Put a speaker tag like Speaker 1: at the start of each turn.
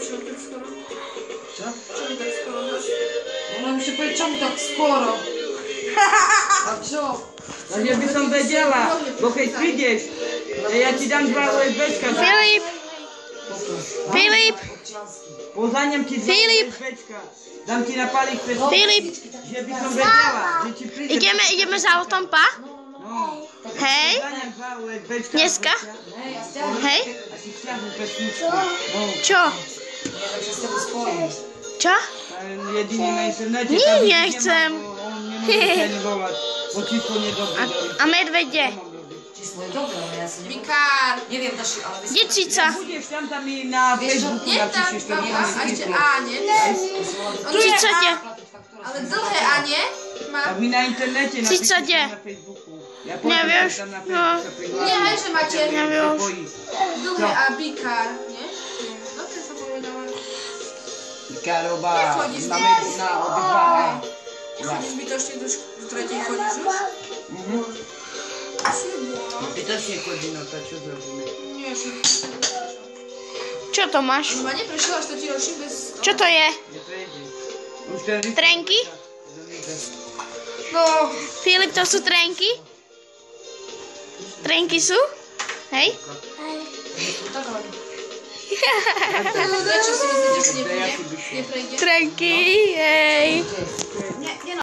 Speaker 1: Czemu tak skoro?
Speaker 2: Co?
Speaker 1: Czemu tak skoro masz?
Speaker 2: Ona musi powiedzieć, czemu tak skoro? A co? No żeby są wiedziała, bo kiedy przyjdziesz, ja ci dam 2 łebeczka.
Speaker 3: Filip! Filip!
Speaker 2: Poznaniam ci 2
Speaker 3: Filip!
Speaker 2: łebeczka. Dam ci napalić przez...
Speaker 3: Filip!
Speaker 2: Żeby są wiedziała, że ci przyjdzie...
Speaker 3: Idziemy za autem, pa?
Speaker 2: No.
Speaker 3: Hej!
Speaker 2: Poznaniam 2 łebeczka.
Speaker 3: Dneska? Hej?
Speaker 2: A ci chciałbym pesniczki.
Speaker 3: Co? Co?
Speaker 2: Jedynie na internecie.
Speaker 3: Nie,
Speaker 2: tam
Speaker 3: nie
Speaker 2: ma,
Speaker 3: chcę.
Speaker 2: bo on nie może trenować, bo cisko niedobrze.
Speaker 3: A medvedzie?
Speaker 1: Mikar!
Speaker 4: Nie wiem też, ale
Speaker 3: Gdzie cica?
Speaker 2: Pójdziesz tam i na Facebooku
Speaker 1: Nie tam,
Speaker 2: napiszesz to
Speaker 1: dobra, a jeszcze A, nie?
Speaker 3: Cica gdzie?
Speaker 1: Ale trochę A, nie? Ma.
Speaker 2: A mi na internecie
Speaker 3: Cica
Speaker 2: napiszesz
Speaker 3: gdzie?
Speaker 2: na Facebooku. Ja
Speaker 3: Nie
Speaker 2: powiem,
Speaker 3: wiesz?
Speaker 2: tam na
Speaker 3: No.
Speaker 2: Facebooku.
Speaker 1: Nie, że macie
Speaker 3: Nie wiesz.
Speaker 1: duchy A, Bikar, nie? No ty co powiedziałem?
Speaker 2: Karoba,
Speaker 1: Jak chodzisz?
Speaker 2: na obydwa.
Speaker 1: Chodzisz mi też nie do trzeciej chodzisz już?
Speaker 2: Ty też nie chodzi, no to co zrobimy?
Speaker 1: Nie, że...
Speaker 3: Co to masz?
Speaker 1: Chyba nie prosiłaś, to ci rośnie bez...
Speaker 3: Co to je?
Speaker 2: Nie pojedzie. Już ten list-
Speaker 3: Tręki?
Speaker 1: No,
Speaker 3: Filip, to są tręki? Tręki są? Hej?
Speaker 1: znaczy sobie znajdziesz nie przejdzie.
Speaker 3: Tręki, hej!
Speaker 1: Nie, no.